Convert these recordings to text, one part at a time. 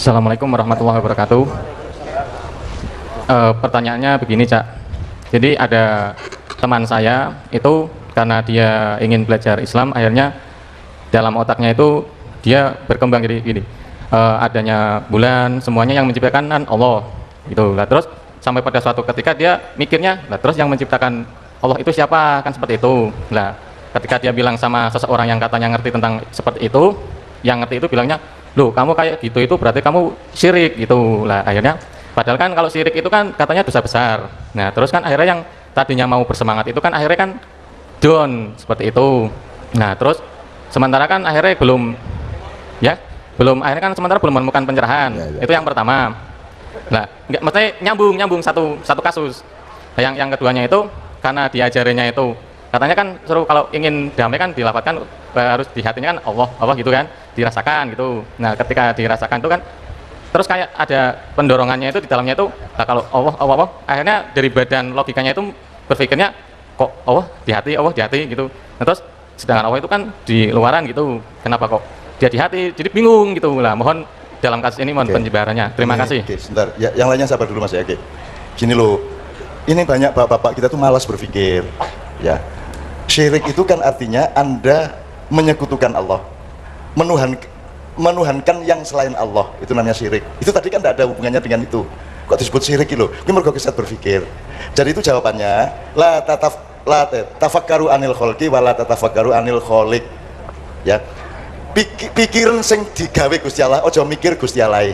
Assalamualaikum warahmatullahi wabarakatuh. Pertanyaannya begini, Cak. Jadi ada teman saya itu karena dia ingin belajar Islam, akhirnya dalam otaknya itu dia berkembang jadi gini. Adanya bulan, semuanya yang menciptakan kan Allah gitu lah. Terus sampai pada suatu ketika dia mikirnya, lah terus yang menciptakan Allah itu siapa? Kan seperti itu. Lah ketika dia bilang sama seseorang yang katanya ngerti tentang seperti itu, yang ngerti itu bilangnya, loh kamu kayak gitu itu berarti kamu syirik gitu lah. Akhirnya padahal kan kalau syirik itu kan katanya dosa besar. Nah terus kan akhirnya yang tadinya mau bersemangat itu kan akhirnya kan down seperti itu. Nah terus sementara kan akhirnya belum akhirnya kan sementara belum menemukan pencerahan. Itu yang pertama. Nah nggak, maksudnya nyambung satu kasus. Nah, yang keduanya itu karena diajarinya itu katanya kan suruh kalau ingin damai kan dilapatkan harus di hatinya kan Allah gitu kan, dirasakan gitu. Nah ketika dirasakan itu kan terus kayak ada pendorongannya itu di dalamnya itu, nah kalau Allah akhirnya dari badan logikanya itu berpikirnya kok Allah di hati gitu. Nah terus sedangkan Allah itu kan di luaran gitu, kenapa kok dia di hati, jadi bingung gitu lah. Mohon dalam kasus ini mohon penjelasannya. Terima kasih. Sebentar ya, yang lainnya sabar dulu Mas ya. Gini loh, ini banyak bapak-bapak kita tuh malas berpikir ya. Syirik itu kan artinya Anda menyekutukan Allah, menuhankan yang selain Allah, itu namanya syirik. Itu tadi kan tidak ada hubungannya dengan itu, kok disebut syirik gitu. Ini mergo kesat berpikir. Jadi itu jawabannya, la tafakkaru anil kholqi wa la tatafakkaru anil kholiq. Ya, pikiran sing digawe Gusti Allah, ojo mikir Gusti Allah.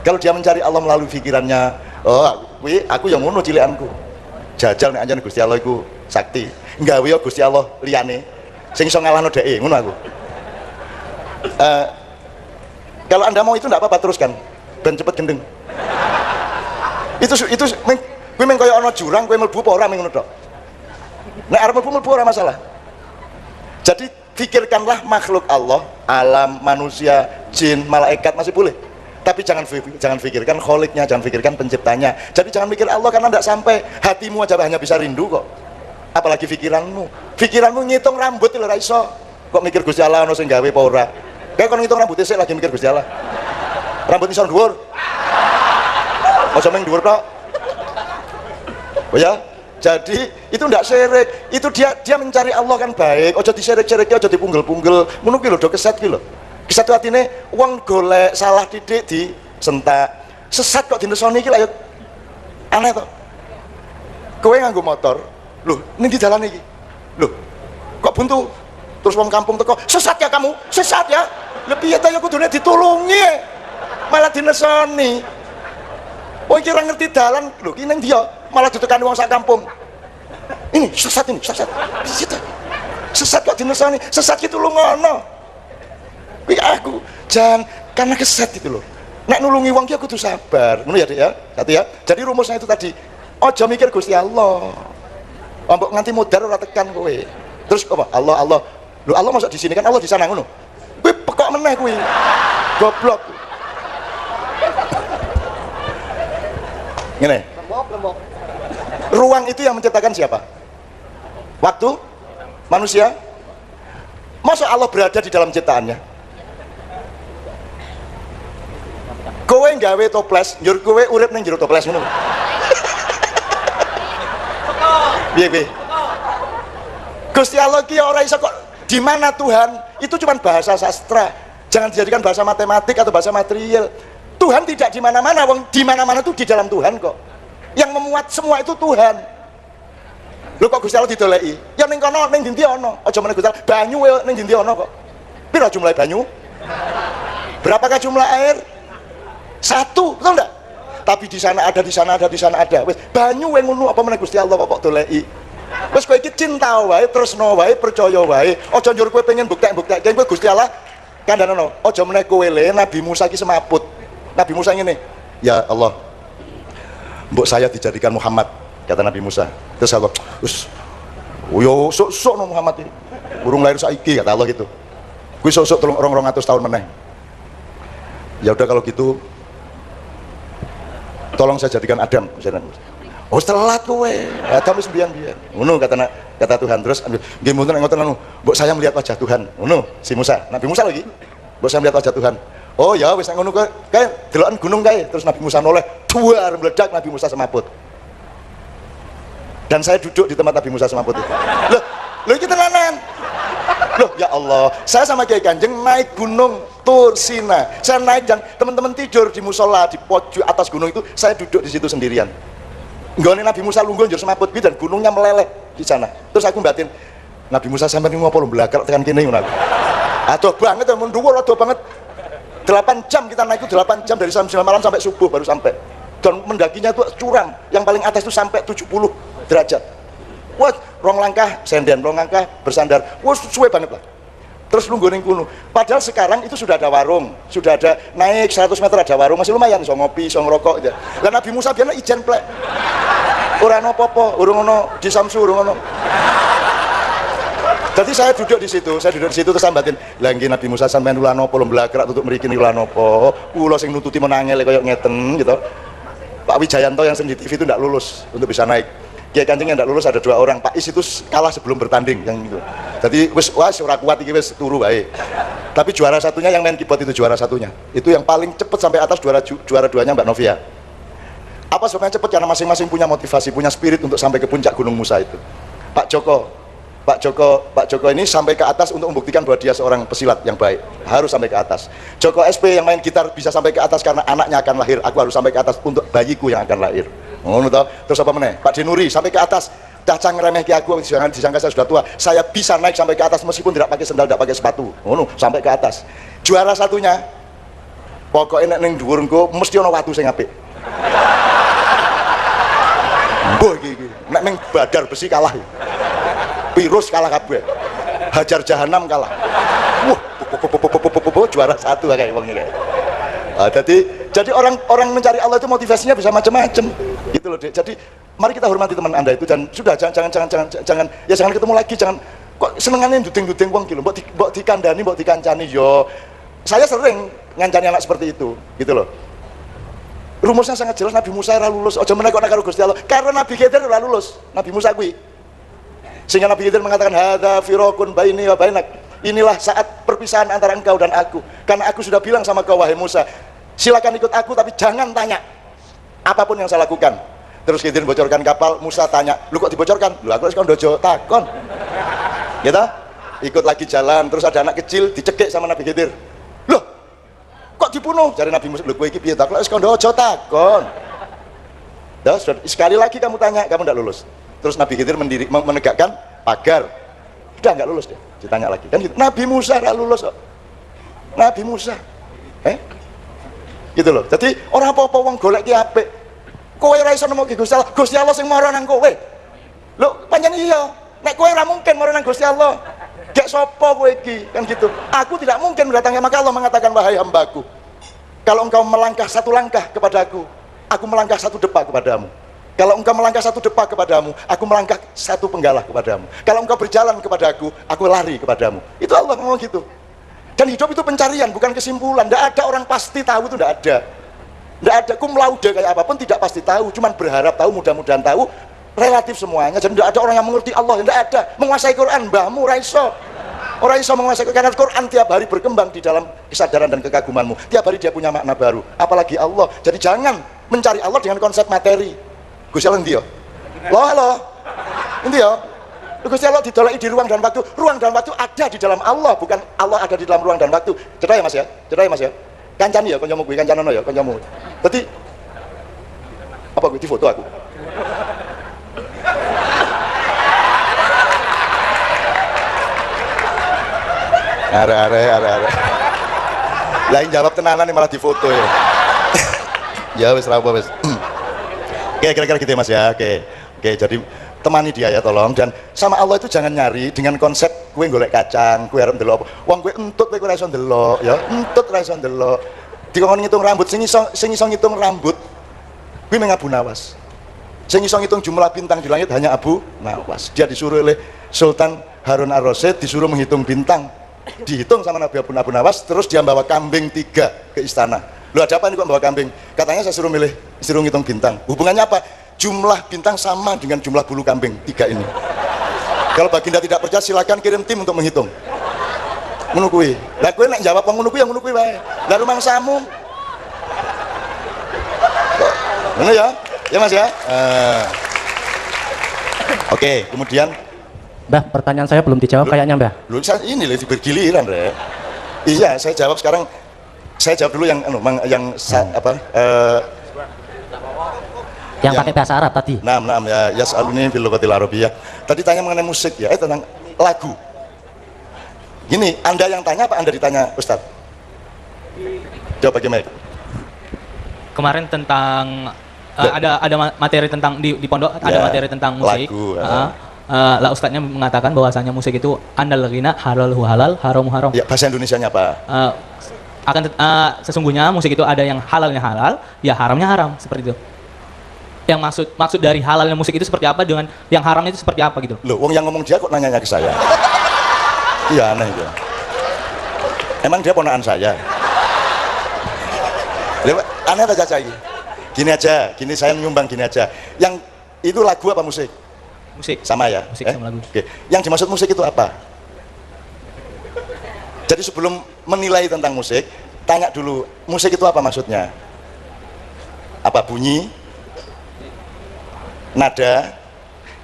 Kalau dia mencari Allah melalui pikirannya, oh aku yang ngono cilikanku, jajal nek anjane Gusti Allah iku sakti, nggawe yo Gusti Allah liyane sing iso ngalahno dhek, ngono aku. Kalau Anda mau itu enggak apa-apa, teruskan ben cepet gendeng. Itu kowe meng koyo ana jurang, kowe mlebu apa ora meng ngono tok. Nek arep mlebu ora masalah. Jadi pikirkanlah makhluk Allah, alam, manusia, jin, malaikat masih boleh. Tapi jangan pikirkan kholiknya, jangan pikirkan penciptanya. Jadi jangan mikir Allah karena tidak sampai, hatimu aja hanya bisa rindu kok. Apalagi pikiranmu ngitung rambut lho ra iso. Kok mikir Gusti Allah ono sing gawe apa ora? Kayak kon ngitung rambut sik lagi mikir Gusti Allah. Rambut iso dhuwur. Aja meng dhuwur tok. Oh ya, jadi itu ndak syirik. Itu dia mencari Allah kan baik. Aja diserik-seriki, aja dipunggel-punggel. Ngono ki lho do keset ki lho. Kesat atine wong golek salah titik di sentak. Sesat kok dinesoni iki lha ya aneh to. Kowe nganggo motor, lho ning di dalan iki. Lho, kok buntu? Terus wong kampung teko, "Sesat ya kamu? Sesat ya?" Lha piye ta ya kudune ditulungi. Malah dinesoni. Wong iki ora ngerti dalan, lho ki ning dia malah ditekani wong sak kampung. Ini sesat. Piye ta? Sesat kok dinesoni? Sesat ki tulungono. Aku jangan karena kesat itu loh. Nek nulungi wong ki aku tuh sabar. Ngono ya, Dek ya. Satu ya. Jadi rumusnya itu tadi. Ojo mikir Gusti Allah. Mbok nganti modar ora tekan kowe. Terus apa? Allah. Lho Allah masuk di sini kan Allah di sana ngono. Kowe pekok meneh kowe. Goblok. Ngene. Lembok. Ruang itu yang menciptakan siapa? Waktu? Manusia? Masa Allah berada di dalam ciptaannya? Kowe nggawe toples, njur kowe urip ning jero toples ngono. Piye? Gusti Allah ki ora iso kok. Di mana Tuhan? Itu cuma bahasa sastra. Jangan dijadikan bahasa matematik atau bahasa material. Tuhan tidak di mana-mana, wong di mana-mana itu di dalam Tuhan kok. Yang memuat semua itu Tuhan. Lho kok Gusti Allah didoleki? Ya ning kono ning ndi ana. Aja meneh Gusti Allah, banyu ning ndi ana kok. Pira jumlah banyu? Berapakah jumlah air? Satu, betul enggak? Tapi di sana ada, di sana ada, di sana ada. Wes banyu yang ngono apa meneh Gusti Allah kok doleki. Wes kowe iki cinta wae, tresno wae, percaya wae. Aja njur kowe pengen buktek-buktek kowe Gusti Allah kandhanono. Aja meneh kowe le Nabi Musa iki semaput. Nabi Musa ngene, "Ya Allah, mbok saya dijadikan Muhammad," kata Nabi Musa. Terus Allah, "Wes yo sok-sok no Muhammad iki. Burung lahir saiki," kata Allah gitu. Kuwi sok-sok 200 tahun meneh. Ya udah kalau gitu tolong saya jadikan Adam misalnya. Oh telat kowe, Adam wis mbiyen-mbiyen. Ngono kata Tuhan. Terus nggih mboten ngoten anu, mbok saya melihat wajah Tuhan. Ngono si Musa, Nabi Musa lagi. Mbok saya melihat wajah Tuhan. Oh ya wis ngono kae deloken gunung kae, terus Nabi Musa noleh, duar meledak, Nabi Musa semaput. Dan saya duduk di tempat Nabi Musa semaput itu. Loh iki tenanan. Loh ya Allah, saya sama Kiai Kanjeng naik gunung Tur Sina. Saya naik dan teman-teman tidur di musola di pojok atas gunung itu, saya duduk di situ sendirian. Nggone Nabi Musa lunggul njur semaput gitu dan gunungnya meleleh di sana. Terus aku batin, Nabi Musa sampeyan ngopo lho blakar tekan kene ngono aku. Adoh banget mun dhuwur adoh banget. 8 jam kita naik itu 8 jam dari jam 9 malam sampai subuh baru sampai. Dan mendakinya itu curam, yang paling atas itu sampai 70 derajat. Wah, rong langkah senden, rong langkah bersandar. Wah, suwe banget lah. Terus nunggu ning kuno. Padahal sekarang itu sudah ada warung, sudah ada naik 100 meter ada warung, masih lumayan iso ngopi, iso ngerokok gitu. Lah Nabi Musa biyen ijen plek. Ora ono apa-apa, urung ono di Samsu, urung ono. Jadi saya duduk di situ terus sambatin, lah nggih Nabi Musa sampean ulah napa lho blakrak tutuk mriki ulah napa. Kula sing nututi menangel kaya ngeten gitu. Pak Wijayanto yang sendiri TV itu tidak lulus untuk bisa naik. Kiai Kanjeng yang tidak lulus ada 2 orang. Pak Is itu kalah sebelum bertanding yang itu. Jadi wis ora kuat iki wis turu wae. Tapi juara satunya yang main keyboard itu juara satunya. Itu yang paling cepat sampai atas juara 2-nya Mbak Novia. Apa sebabnya cepat? Karena masing-masing punya motivasi, punya spirit untuk sampai ke puncak Gunung Musa itu. Pak Joko ini sampai ke atas untuk membuktikan bahwa dia seorang pesilat yang baik, harus sampai ke atas. Joko SP yang main gitar bisa sampai ke atas karena anaknya akan lahir, aku harus sampai ke atas untuk bayiku yang akan lahir. Ngono toh. Terus apa meneh? Pak Denuri sampai ke atas, cacang remeh ki aku, jangan disangka saya sudah tua. Saya bisa naik sampai ke atas meskipun tidak pakai sendal, tidak pakai sepatu. Ngono, sampai ke atas. Juara satunya pokoknya nek ning dhuwur engko mesti ana watu sing apik. Mbah iki nek ning Badar Besi kalah. Virus kalah kabeh. Hajar Jahanam kalah. Wah, juara 1 kayak wong iki. Jadi orang mencari Allah itu motivasinya bisa macam-macam. Gitu loh, Dek. Jadi mari kita hormati teman Anda itu dan sudah jangan ketemu lagi, jangan kok senengane nduding-nduding wong iki lho, mbok dikandani, mbok dikancani yo. Saya sering ngancani anak seperti itu, gitu loh. Rumusnya sangat jelas, Nabi Musa ora lulus. Aja meneh kok karo Gusti Allah. Karena Nabi Khidir ora lulus. Nabi Musa kuwi. Sehingga Nabi Khidir mengatakan hadza firaqun baini wa bainak. Inilah saat perpisahan antara engkau dan aku. Karena aku sudah bilang sama kau wahai Musa, silakan ikut aku tapi jangan tanya apapun yang saya lakukan. Terus Khidir bocorkan kapal, Musa tanya, lu kok dibocorkan? Lu aku wis kondojo takon. Gitu? Ikut lagi jalan, terus ada anak kecil dicekik sama Nabi Khidir. Loh, kok dibunuh? Jadi Nabi Musa, lu kowe iki piye ta? Wis kondojo takon. Terus sekali lagi kamu tanya, kamu tidak lulus. Terus Nabi Khidir menegakkan pagar. Udah nggak lulus deh. Ditanya lagi. Kan gitu. Nabi Musa nggak lulus kok. Nabi Musa. Gitu loh. Jadi orang apa-apa wong golek ki apik. Kowe ora iso nemokke Gusti Allah. Gusti Allah sing mara nang kowe. Lho, pancen iya. Nek kowe ora mungkin mara nang Gusti Allah. Gek sapa kowe iki? Kan gitu. Aku tidak mungkin mendatangi, maka Allah mengatakan wahai hambaku, kalau engkau melangkah 1 langkah kepadaku, aku melangkah 1 depa kepadamu. Kalau engkau melangkah 1 depa kepadamu, aku melangkah 1 penggalah kepadamu. Kalau engkau berjalan kepadaku, aku lari kepadamu. Itu Allah ngomong gitu. Dan hidup itu pencarian, bukan kesimpulan. Tidak ada orang pasti tahu, itu tidak ada. Tidak ada cum laude kayak apapun tidak pasti tahu. Cuman berharap tahu, mudah-mudahan tahu. Relatif semuanya. Jadi tidak ada orang yang mengerti Allah. Tidak ada. Menguasai Quran, mbahmu raiso. Orang iso menguasai Quran. Karena Quran tiap hari berkembang di dalam kesadaran dan kekagumanmu. Tiap hari dia punya makna baru. Apalagi Allah. Jadi jangan mencari Allah dengan konsep materi. Gusti Allah endi yo? Loh. Endi yo? Gusti Allah didoleki di ruang dan waktu. Ruang dan waktu ada di dalam Allah, bukan Allah ada di dalam ruang dan waktu. Cedak ya Mas ya? Cedak ya Mas ya? Kancani ya kancamu kuwi, kancanono ya kancamu. Dadi apa kuwi di foto aku? Are. Lain jawab tenanan malah difoto ya. Ya wis ra apa wis. Oke, kira-kira gitu ya Mas ya. Oke, jadi temani dia ya tolong. Dan sama Allah itu jangan nyari dengan konsep kue golek kacang, kue arep ndelok. Wong kue entut kue ora iso ndelok ya. Entut ora iso ndelok. Dikon ngitung rambut, sing iso ngitung rambut kuwi mung Abu Nawas. Sing iso ngitung jumlah bintang di langit hanya Abu Nawas. Dia disuruh oleh Sultan Harun ar-Rasyid disuruh menghitung bintang. Dihitung sama Nabi Abu Nawas, terus dia bawa kambing 3 ke istana. Lu ada apa nih kok bawa kambing? Katanya saya suruh ngitung bintang. Hubungannya apa? Jumlah bintang sama dengan jumlah bulu kambing 3 ini. Kalau Baginda tidak percaya silakan kirim tim untuk menghitung. Ngono kuwi. Lah kowe nek jawab ngono kuwi ya ngono kuwi wae. Lah rumangsamu. Ngono ya? Ya Mas ya. Oke, kemudian Mbah, pertanyaan saya belum dijawab kayaknya, Mbah. lu ini lebih bergiliran, Rek. Iya, saya jawab sekarang. Saya jawab dulu yang Yang pakai bahasa Arab tadi. Nah, ya yas'aluni bil lughatil arabiyyah. Tadi tanya mengenai musik ya, tentang lagu. Gini, Anda yang tanya apa Anda ditanya, Ustaz? Jawab bagaimana? Kemarin tentang ada materi tentang di pondok ada Ya, materi tentang musik. lagu, Lah ustadznya mengatakan bahwasanya musik itu andal ghina halalu halal haramu haram. Ya, bahasa Indonesianya apa? Sesungguhnya musik itu ada yang halalnya halal, ya haramnya haram, seperti itu. Yang maksud dari halalnya musik itu seperti apa dengan yang haramnya itu seperti apa gitu. Loh, wong yang ngomong dia kok nanyanya ke saya? Iya, aneh itu. Emang dia ponakan saya? Aneh aja Caca ini. Gini aja, gini saya nyumbang gini aja. Yang itu lagu apa musik? Musik. Sama ya? Musik sama lagu. Oke. Yang dimaksud musik itu apa? Jadi sebelum menilai tentang musik, tanya dulu, musik itu apa maksudnya? Apa bunyi? Nada?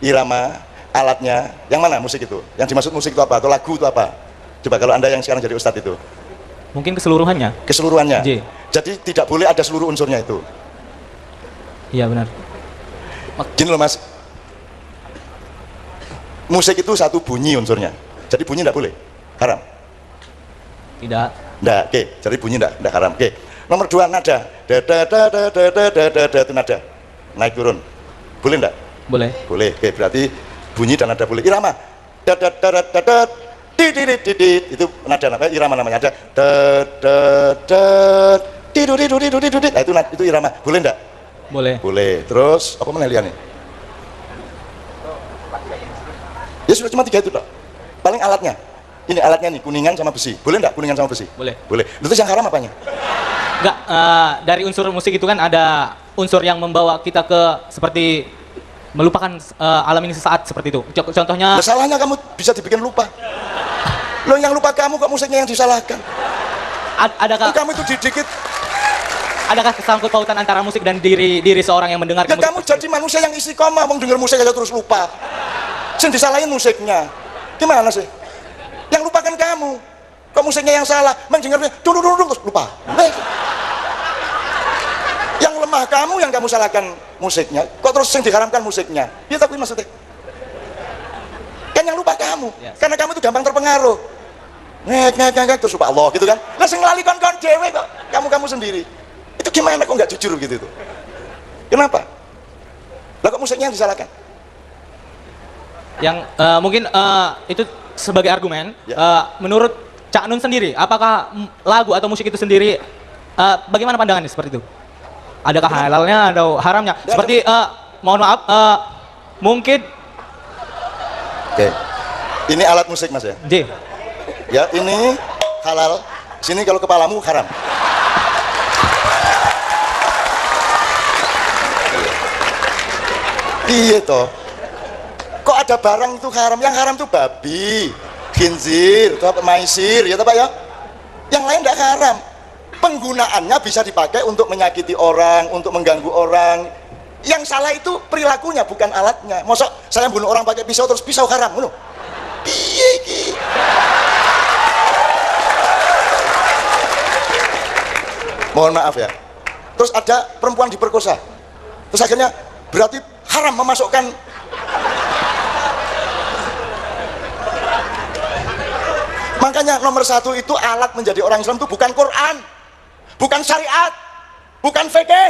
Irama? Alatnya? Yang mana musik itu? Yang dimaksud musik itu apa? Atau lagu itu apa? Coba kalau Anda yang sekarang jadi ustadz itu. Mungkin keseluruhannya. Keseluruhannya? J. Jadi tidak boleh ada seluruh unsurnya itu? Iya benar. Gini loh Mas, musik itu satu bunyi unsurnya, jadi bunyi tidak boleh, haram? Tidak. Nggak, oke, jadi bunyi nggak haram, oke. Nomor dua, nada, da itu nada, naik turun, boleh nggak? Boleh. Boleh, oke, berarti bunyi dan nada boleh. Irama, itu nada namanya, irama namanya, ada itu irama, boleh nggak? Boleh. Boleh. Terus apa mana liane? Ya sudah cuma 3 itu dok. Paling alatnya. Ini alatnya nih, kuningan sama besi. Boleh enggak kuningan sama besi? Boleh. Boleh. Terus yang haram apanya? Enggak, dari unsur musik itu kan ada unsur yang membawa kita ke seperti melupakan alam ini sesaat seperti itu. Contohnya Masalahnya kamu bisa dibikin lupa. Lo yang lupa kamu kok musiknya yang disalahkan. adakah Kamu itu dikit. adakah kesangkut pautan antara musik dan diri seorang yang mendengarkan Ya musik? kamu jadi manusia yang istiqomah, mau denger musik aja terus lupa. Sing disalahin musiknya. Gimana sih? Yang lupakan kamu. Kok musiknya yang salah? Mendengarnya terus lupa. Yang lemah kamu yang kamu salahkan musiknya. Kok terus sing diharamkan musiknya? Ya tapi maksudnya. Kan yang lupa kamu. Yes. Karena kamu itu gampang terpengaruh. Ngek terus lupa Allah gitu kan. Lah sing lali kon dhewe kok kamu sendiri. Itu gimana kok nggak jujur gitu itu? Kenapa? Lah kok musiknya yang disalahkan? Yang mungkin itu sebagai argumen. Ya. Menurut Cak Nun sendiri, apakah lagu atau musik itu sendiri bagaimana pandangannya seperti itu? Adakah halalnya atau haramnya? Ya, Seperti mohon maaf, mungkin Oke. Ini alat musik Mas ya. J. Ya, ini halal. Sini kalau kepalamu haram. Iya toh. Kok ada barang itu haram? Yang haram itu babi, khinzir, atau maisir, ya toh Pak ya? Yang lain tidak haram. Penggunaannya bisa dipakai untuk menyakiti orang, untuk mengganggu orang. Yang salah itu perilakunya, bukan alatnya. Mosok saya bunuh orang pakai pisau terus pisau haram, ngono. Piye iki? Mohon maaf ya. Terus ada perempuan diperkosa. Terus akhirnya berarti haram memasukkan makanya nomor 1 itu alat menjadi orang Islam itu bukan Quran, bukan syariat, bukan fikih,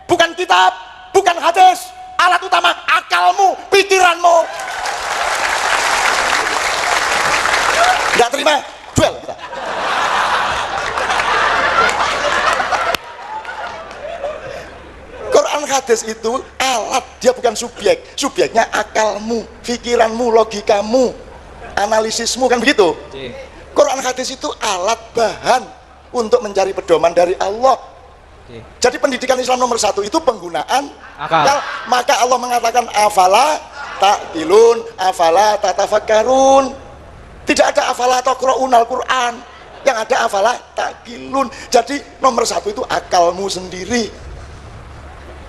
bukan kitab, bukan hadis. Alat utama akalmu, pikiranmu. Nggak terima, duel kita. Quran hadis itu alat, dia bukan subjek. Subjeknya akalmu, pikiranmu, logikamu, analisismu, kan begitu. Quran hadis itu alat bahan untuk mencari pedoman dari Allah. Jadi pendidikan Islam nomor 1 itu penggunaan akal. Maka Allah mengatakan afala ta'qilun, afala tatafakkarun. Tidak ada afalah taqra'unal Quran, yang ada afalah takilun. Jadi nomor satu itu akalmu sendiri.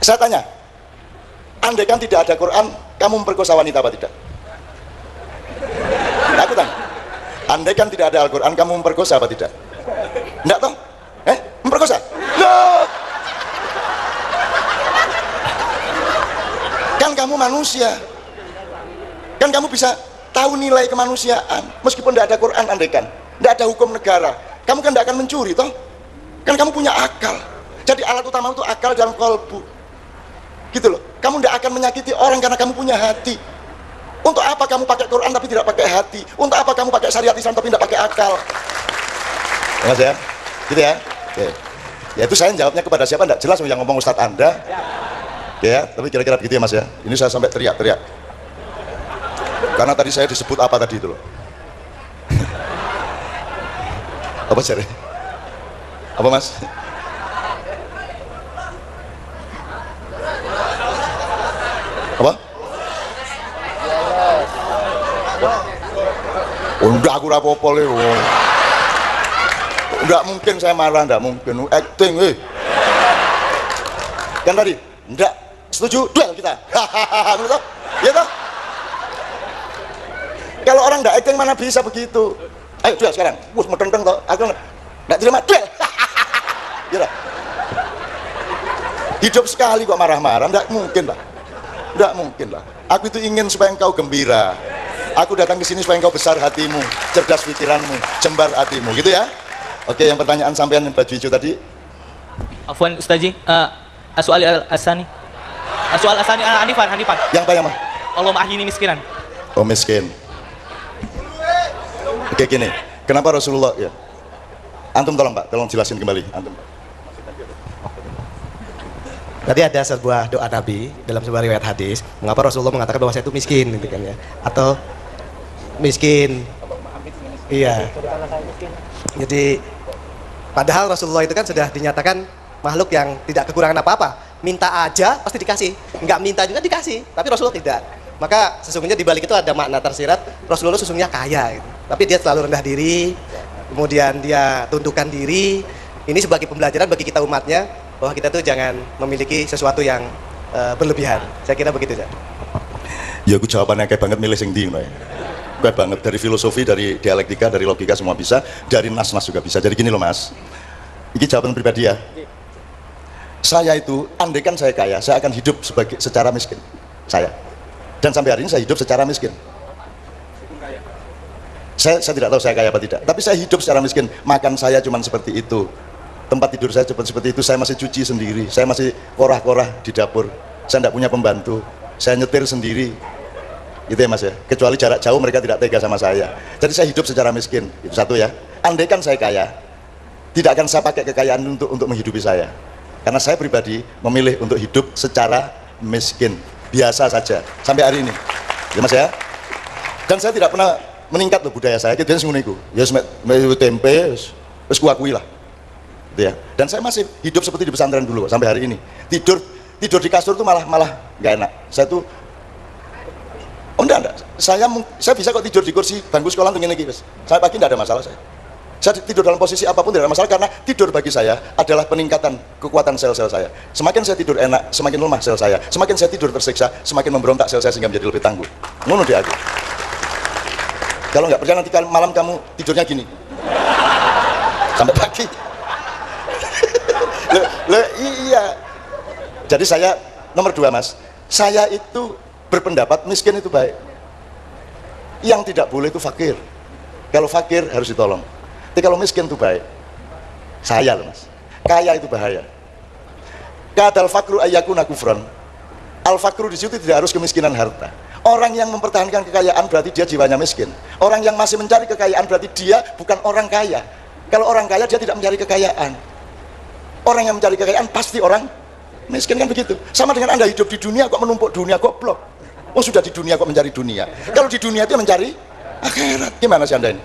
Saya tanya, andaikan tidak ada Quran, kamu memperkosa wanita apa tidak? Aku tanya, andaikan tidak ada Al-Quran, kamu memperkosa apa tidak? Enggak toh? Memperkosa? Loh! Kan kamu manusia, kan kamu bisa tahu nilai kemanusiaan meskipun tidak ada Quran. Andaikan tidak ada hukum negara, kamu kan tidak akan mencuri toh, kan kamu punya akal. Jadi alat utama itu akal dan kolbu gitu loh. Kamu tidak akan menyakiti orang karena kamu punya hati. Untuk apa kamu pakai Quran tapi tidak pakai hati? Untuk apa kamu pakai syariat Islam tapi tidak pakai akal? Mas ya, gitu ya. Oke. Ya itu saya jawabnya kepada siapa tidak jelas, yang ngomong Ustadz Anda. Oke ya, tapi kira-kira begitu ya Mas ya. Ini saya sampai teriak-teriak. Karena tadi saya disebut apa tadi itu loh. Apa cari? Apa Mas? Apa? Enggak, aku rapopo le. Enggak mungkin saya marah, enggak mungkin. Acting, Kan tadi, enggak setuju, duel kita. Hahaha, ya toh? Kalau orang enggak acting mana bisa begitu? Ayo duel sekarang. Wus metenteng toh. Aku enggak terima duel. Ya toh? Hidup sekali kok marah-marah, enggak mungkin lah. Enggak mungkin lah. Aku itu ingin supaya engkau gembira. Aku datang ke sini supaya engkau besar hatimu, cerdas pikiranmu, jembar hatimu, gitu ya. Oke, yang pertanyaan sampean yang baju hijau tadi. Afwan Ustazi, Soal Asani. Soal Asani Hanifan. Yang tanya mah? Allah ma'ahini miskinan. Oh miskin. Oke gini, kenapa Rasulullah ya? Antum tolong Pak, tolong jelasin kembali. Antum. Tadi ada sebuah doa Nabi dalam sebuah riwayat hadis, mengapa Rasulullah mengatakan bahwa saya itu miskin, gitu kan ya? Atau miskin. Iya. Jadi padahal Rasulullah itu kan sudah dinyatakan makhluk yang tidak kekurangan apa-apa. Minta aja pasti dikasih, nggak minta juga dikasih. Tapi Rasulullah tidak. Maka sesungguhnya di balik itu ada makna tersirat, Rasulullah sesungguhnya kaya, gitu. Tapi dia selalu rendah diri, kemudian dia tundukkan diri. Ini sebagai pembelajaran bagi kita umatnya, bahwa kita tuh jangan memiliki sesuatu yang berlebihan. Saya kira begitu ya. Ya aku jawabannya kayak banget milih sing ndi ngono ya. Kayak banget dari filosofi, dari dialektika, dari logika semua bisa, dari nas-nas juga bisa. Jadi gini loh Mas. Ini jawaban pribadi ya. Saya itu andaikan saya kaya, saya akan hidup secara miskin. Saya. Dan sampai hari ini saya hidup secara miskin. Saya tidak tahu saya kaya apa tidak, tapi saya hidup secara miskin. Makan saya cuma seperti itu, tempat tidur saya cuma seperti itu, saya masih cuci sendiri, saya masih korah-korah di dapur, saya tidak punya pembantu, saya nyetir sendiri, gitu ya Mas ya. Kecuali jarak jauh mereka tidak tega sama saya. Jadi saya hidup secara miskin, itu satu ya. Andaikan saya kaya, tidak akan saya pakai kekayaan untuk menghidupi saya, karena saya pribadi memilih untuk hidup secara miskin, biasa saja sampai hari ini, ya Mas ya. Dan saya tidak pernah meningkat loh budaya saya, gitu ya semuanya ya tempe, terus kuakui lah. Ya. Dan saya masih hidup seperti di pesantren dulu sampai hari ini. Tidur di kasur tuh malah nggak enak. Saya tuh enggak. Saya bisa kok tidur di kursi bangku sekolah untuk ini guys. Saya pagi enggak ada masalah saya. Saya tidur dalam posisi apapun tidak ada masalah, karena tidur bagi saya adalah peningkatan kekuatan sel-sel saya. Semakin saya tidur enak, semakin lemah sel saya. Semakin saya tidur tersiksa, semakin memberontak sel saya sehingga menjadi lebih tangguh. Ngono dia aku. Kalau nggak percaya nanti malam kamu tidurnya gini sampai pagi. Iya. Jadi saya nomor 2 Mas, saya itu berpendapat miskin itu baik. Yang tidak boleh itu fakir. Kalau fakir harus ditolong. Tapi kalau miskin itu baik. Saya loh Mas, kaya itu bahaya. Kadal fakru ayyakuna kufran. Al fakru di situ tidak harus kemiskinan harta. Orang yang mempertahankan kekayaan berarti dia jiwanya miskin. Orang yang masih mencari kekayaan berarti dia bukan orang kaya. Kalau orang kaya dia tidak mencari kekayaan. Orang yang mencari kekayaan pasti orang miskin, kan begitu. Sama dengan Anda hidup di dunia kok menumpuk dunia, goblok. Oh sudah di dunia kok mencari dunia. Kalau di dunia itu mencari akhirat. Gimana sih Anda ini?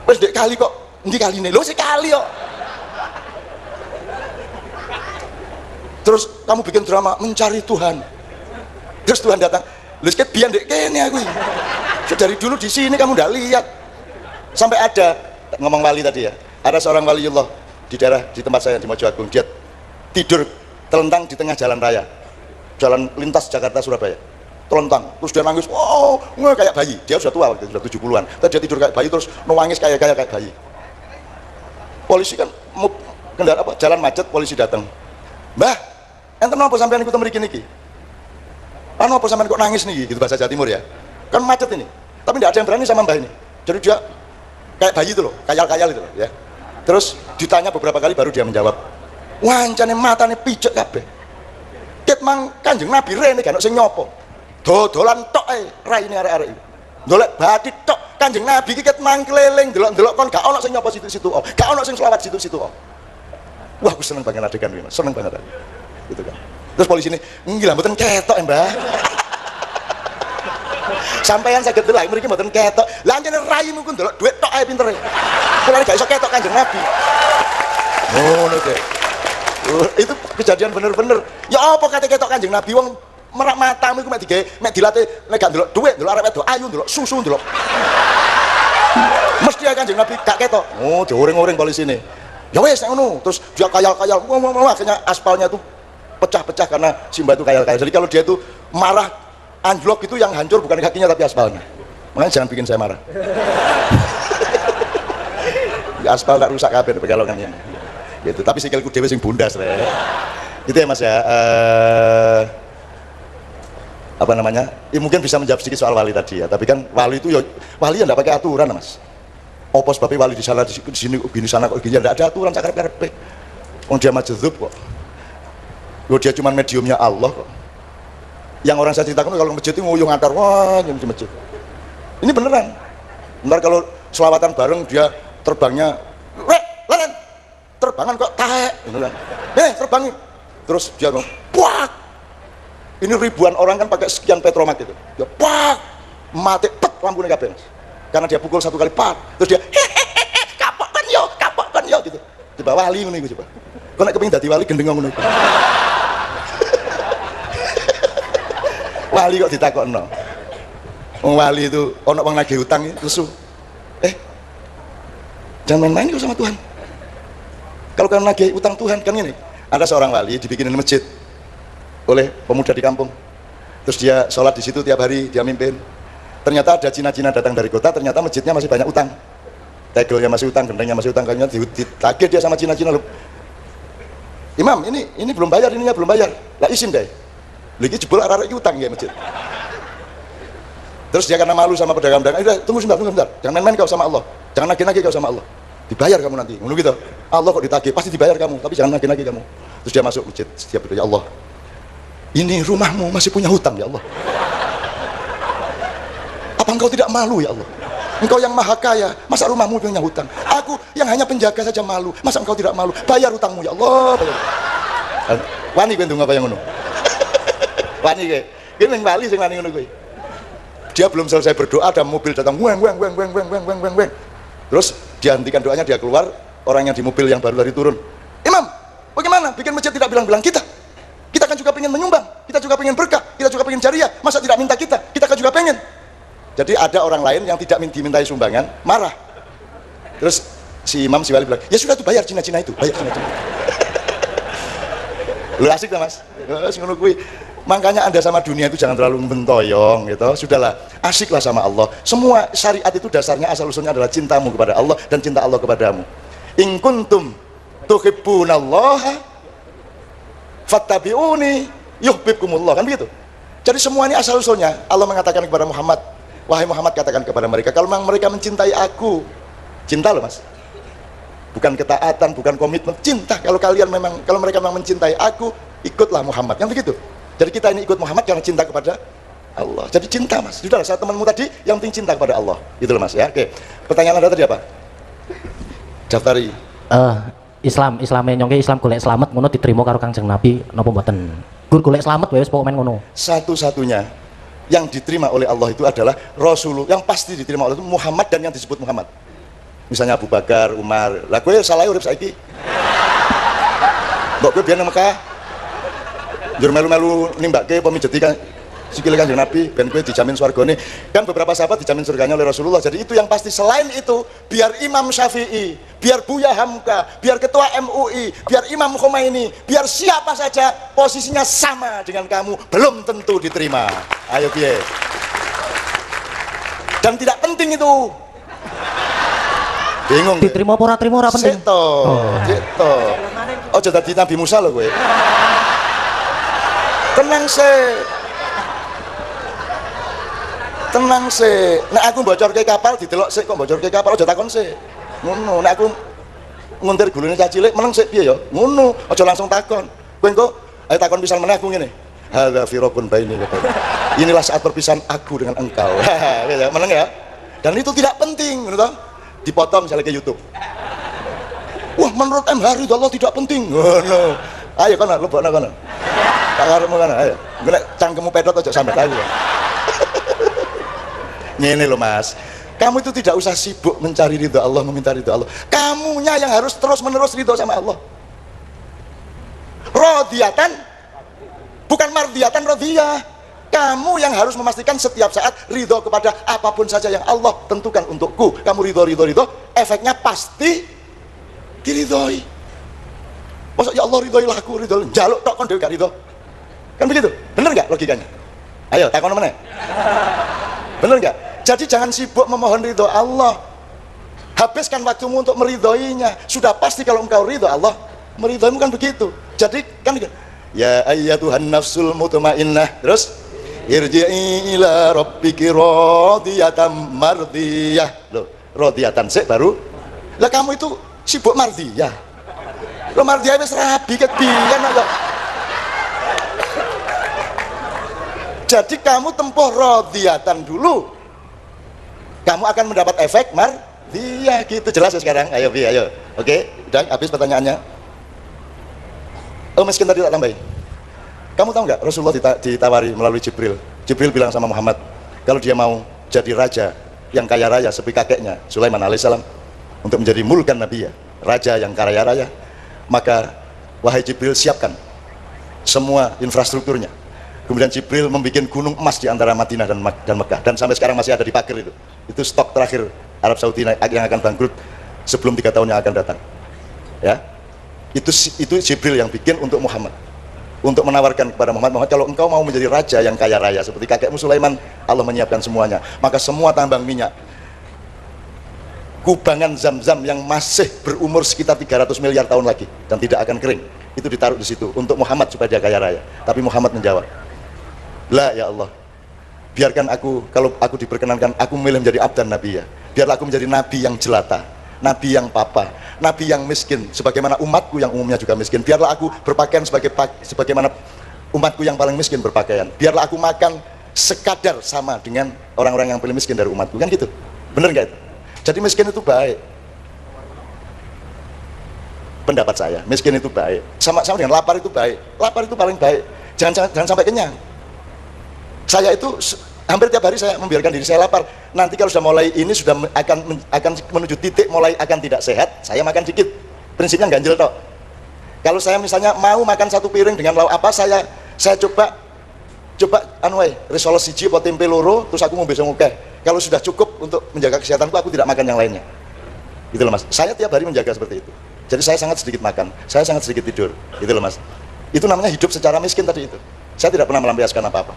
Wes dek kali kok, ini kali ini. Loh sekali kok. Terus kamu bikin drama mencari Tuhan. Terus Tuhan datang. Lha sik biyen dek kene aku iki. Dari dulu di sini kamu nggak lihat. Sampai ada ngomong wali tadi ya. Ada seorang waliullah di daerah di tempat saya di Mojo Agung, dia tidur telentang di tengah jalan raya. Jalan lintas Jakarta Surabaya. Telentang. Terus dia nangis, "Oh, kayak bayi." Dia sudah tua waktu itu, sudah 70-an. Terus dia tidur kayak bayi terus nangis kayak bayi. Polisi kan kendaraan apa? Jalan macet, polisi datang. "Mbah, enten napa sampean ikut mriki niki?" "Anu apa sampean kok nangis niki?" Gitu bahasa Jawa Timur ya. Kan macet ini. Tapi tidak ada yang berani sama mbah ini. Jadi dia kayak bayi itu loh, kayal-kayal itu loh ya. Terus ditanya beberapa kali baru dia menjawab. Wancane matane pijek kabeh. Ket mang Kanjeng Nabi rene gak ono sing nyopo. Dodolan tok ae raine arek-arek iki. Ndolek bathik tok Kanjeng Nabi iki ket mang keliling delok-delok kon gak ono sing nyopo situ-situ. Gak ono sing selawat situ-situ. Wah, aku seneng banget adegan iki, Mas. Seneng banget. Gitu kan. Terus polisi ini, "Nggih lah mboten ketok, Mbah." Sampeyan saged delok mriki mboten ketok. Lah anjene raimu ku ndelok dhuwit tok ae pintere. Kulane gak iso ketok Kanjeng Nabi. Ngono kek. Itu kejadian bener-bener. Ya apa kate ketok Kanjeng Nabi wong merak matamu iku mek digawe mek dilatih nek gak ndelok dhuwit, ndelok arek wedok ayu, ndelok susu, ndelok. Mesti ya Kanjeng Nabi gak ketok. Oh, dioring-oring polisi ini. Ya wes nek ngono, terus dia kayal-kayal. Wah, akhirnya aspalnya tuh pecah-pecah karena si Mbak itu kayal-kayal. Jadi kalau dia tuh marah, anjlok itu yang hancur bukan kakinya tapi aspalnya. Makanya jangan bikin saya marah. Aspal tak rusak kabeh pegalongannya. Gitu. Tapi sikilku dhewe sing bundas rek. Gitu ya Mas ya. Apa namanya? Ya, mungkin bisa menjawab sedikit soal wali tadi ya. Tapi kan wali itu ya wali yang enggak pakai aturan Mas. Apa sebabnya wali di sana di sini gini sana kok gini, enggak ada aturan sakarep-karepe. Wong dia majdzub kok. Loh, dia cuma mediumnya Allah kok. Yang orang saya ceritakan kalau masjid itu nguyung antar wah di masjid. Ini beneran. Bentar kalau selawatan bareng dia terbangnya, "Leren, terbangan kok taek." Beneran. Terbangi. Terus dia ngomong, "Puak." Ini ribuan orang kan pakai sekian petromak itu. Dia puak, mati pet lampunya kabeh. Karena dia pukul satu kali pat. Terus dia kapok kan yo gitu. Tiba wali ngono iku coba. Kok nek kepengin dadi wali gendeng ngono iku. Wali kok ditakokno. Wong wali itu ono wong nagih utang lesu. Jangan main-main kok sama Tuhan. Kalau kalian nagih utang Tuhan kan ini. Ada seorang wali dibikinin masjid oleh pemuda di kampung. Terus dia sholat di situ tiap hari, dia mimpin. Ternyata ada Cina-Cina datang dari kota, ternyata masjidnya masih banyak utang. Tegelnya masih utang, gendengnya masih utang, kayaknya ditagih dia sama Cina-Cina. "Imam, ini belum bayar, ininya belum bayar." Lah izin deh. Lagi jebol arah-arah utang ya masjid. Terus dia karena malu sama pedagang-pedagang, "Udah, tunggu sebentar. Jangan main-main kau sama Allah. Jangan nagih-nagih kau sama Allah. Dibayar kamu nanti." Ngono gitu. Allah kok ditagih, pasti dibayar kamu, tapi jangan nagih-nagih kamu. Terus dia masuk masjid, setiap berdoa, "Ya Allah, ini rumahmu masih punya hutang ya Allah. Apa engkau tidak malu ya Allah? Engkau yang maha kaya, masa rumahmu punya hutang? Aku yang hanya penjaga saja malu, masa engkau tidak malu? Bayar hutangmu ya Allah." Wani kowe ndonga kaya ngono. Wani kowe. Ki ning wali sing wani ngono kowe. Dia belum selesai berdoa ada mobil datang weng. Terus dia hentikan doanya, dia keluar, orang yang di mobil yang baru dari turun. "Imam, bagaimana bikin masjid tidak bilang-bilang kita? Kita kan juga pengen menyumbang, kita juga pengen berkah, kita juga pengen jariah, masa tidak minta kita? Kita kan juga pengen." Jadi ada orang lain yang tidak dimintai sumbangan, marah. Terus si imam, si wali bilang, "Ya sudah tuh bayar Cina-Cina itu, bayar Cina-Cina." Lu asik lah Mas. Ngono kuwi. Makanya Anda sama dunia itu jangan terlalu mentoyong gitu. Sudahlah, asiklah sama Allah. Semua syariat itu dasarnya asal usulnya adalah cintamu kepada Allah dan cinta Allah kepadamu. In kuntum tuhibbunallaha fattabi'uni yuhibbukumullah, kan begitu. Jadi semua ini asal usulnya Allah mengatakan kepada Muhammad, "Wahai Muhammad, katakan kepada mereka kalau memang mereka mencintai aku." Cinta loh Mas. Bukan ketaatan, bukan komitmen, cinta. Kalau mereka memang mencintai aku, ikutlah Muhammad, kan begitu. Jadi kita ini ikut Muhammad karena cinta kepada Allah. Jadi cinta Mas. Sudahlah, saya temanmu tadi yang penting cinta kepada Allah. Gitu loh Mas ya. Oke. Pertanyaan Anda tadi apa? Daftari. Islamnya nyongke Islam golek slamet ngono diterima karo Kanjeng Nabi napa mboten? Gur golek slamet wae wis pokoke men ngono. Satu-satunya yang diterima oleh Allah itu adalah Rasulullah, yang pasti diterima oleh itu Muhammad dan yang disebut Muhammad. Misalnya Abu Bakar, Umar. Lah kowe salah urip saiki. Mbok kowe biyen nang Mekah njur melu-melu nimbake pemijeti kan sikile Kanjeng Nabi ben kowe dijamin swargane. Kan beberapa sahabat dijamin surganya oleh Rasulullah. Jadi itu yang pasti. Selain itu, biar Imam Syafi'i, biar Buya Hamka, biar Ketua MUI, biar Imam Khomeini, biar siapa saja posisinya sama dengan kamu, belum tentu diterima. Ayo piye? Dan tidak penting itu. Bingung. Diterima apa ora trima ora penting. Seto. Gitu. Ojo dadi Nabi Musa lho kowe. Tenang sih. Nek aku bocor ke kapal didelok sik kok bocor ke kapal aja takon sik. Ngono. Nek aku nguntir gulune cah cilik meneng sik piye ya? Ngono. Aja langsung takon. Kowe engko ayo takon pisan meneh aku ngene. Hadza firaqun baini wa baik. Inilah saat perpisahan aku dengan engkau. Ya, meneng ya. Dan itu tidak penting, ngono toh? Dipotong misalnya ke YouTube. Wah, menurut MH ridho Allah tidak penting. Ngono. Ayo kono lebokno kono. Tak karepmu kono, ayo. Nek cangkemmu pedot aja sampe aku. Ngene lho Mas, kamu itu tidak usah sibuk mencari ridho Allah, meminta ridho Allah. Kamunya yang harus terus-menerus ridho sama Allah. Rodiyatan, bukan mardiyatan, rodiyah. Kamu yang harus memastikan setiap saat ridho kepada apapun saja yang Allah tentukan untukku. Kamu ridho, efeknya pasti diridhoi. Masa ya Allah ridhoilah aku, ridho jaluk tok kon dhewe gak ridho. Kan begitu? Bener gak logikanya? Ayo takon meneh. Bener nggak? Jadi jangan sibuk memohon ridho Allah. Habiskan waktumu untuk meridhoinya. Sudah pasti kalau engkau ridho Allah meridhoimu, kan begitu. Jadi kan ya ayyatuhan nafsul mutmainnah. Terus irji'i ila rabbiki radiyatan mardiyah. Loh, radiyatan sik baru. Lah kamu itu sibuk mardiyah. Lo mardiyah wis rabi kebiyen kok. Jadi kamu tempuh rodiyatan dulu, kamu akan mendapat efek mardiyah gitu. Jelas ya sekarang? Ayo Bi, ayo. Oke, udah habis pertanyaannya. Oh miskin tadi tak tambahin. Kamu tahu nggak Rasulullah ditawari melalui Jibril. Jibril bilang sama Muhammad, kalau dia mau jadi raja yang kaya raya seperti kakeknya Sulaiman alaihissalam, untuk menjadi mulkan Nabi ya, raja yang kaya raya, maka wahai Jibril siapkan semua infrastrukturnya. Kemudian Jibril membuat gunung emas di antara Madinah dan Mekah, dan sampai sekarang masih ada di pagar itu. Itu stok terakhir Arab Saudi yang akan bangkrut sebelum 3 tahun yang akan datang. Ya, itu Jibril yang bikin untuk Muhammad, untuk menawarkan kepada Muhammad, kalau engkau mau menjadi raja yang kaya raya seperti kakekmu Sulaiman, Allah menyiapkan semuanya. Maka semua tambang minyak, kubangan Zam-Zam yang masih berumur sekitar 300 miliar tahun lagi dan tidak akan kering, itu ditaruh di situ untuk Muhammad supaya dia kaya raya. Tapi Muhammad menjawab, lah ya Allah, biarkan aku, kalau aku diperkenankan, aku memilih menjadi abdan Nabi ya. Biarlah aku menjadi Nabi yang jelata, Nabi yang papa, Nabi yang miskin, sebagaimana umatku yang umumnya juga miskin. Biarlah aku berpakaian sebagaimana umatku yang paling miskin berpakaian. Biarlah aku makan sekadar sama dengan orang-orang yang paling miskin dari umatku. Kan gitu, bener nggak itu? Jadi miskin itu baik. Pendapat saya, miskin itu baik. Sama dengan lapar itu baik. Lapar itu paling baik. Jangan sampai kenyang. Saya itu hampir tiap hari saya membiarkan diri saya lapar. Nanti kalau sudah mulai ini sudah akan menuju titik mulai akan tidak sehat, saya makan dikit. Prinsipnya ganjil tok. Kalau saya misalnya mau makan 1 piring dengan lauk apa, saya coba resolusi siji apa tempe loro, terus aku mau besok ngukeh. Kalau sudah cukup untuk menjaga kesehatanku, aku tidak makan yang lainnya. Gitu loh Mas. Saya tiap hari menjaga seperti itu. Jadi saya sangat sedikit makan, saya sangat sedikit tidur. Gitu loh Mas. Itu namanya hidup secara miskin tadi itu. Saya tidak pernah melampiaskan apa-apa.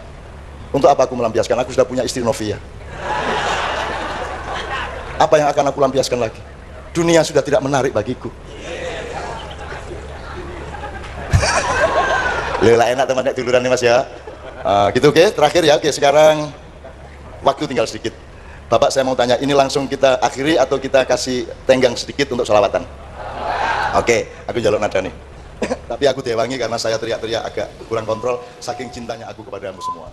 Untuk apa aku melampiaskan? Aku sudah punya istri Novia. Apa yang akan aku lampiaskan lagi? Dunia sudah tidak menarik bagiku. Lelah enak teman-teman duluran nih Mas ya. Gitu oke, terakhir ya. Oke, sekarang waktu tinggal sedikit. Bapak saya mau tanya, ini langsung kita akhiri atau kita kasih tenggang sedikit untuk sholawatan? Oke, aku jaluk nada nih. Tapi aku diwangi karena saya teriak-teriak agak kurang kontrol saking cintanya aku kepadamu semua.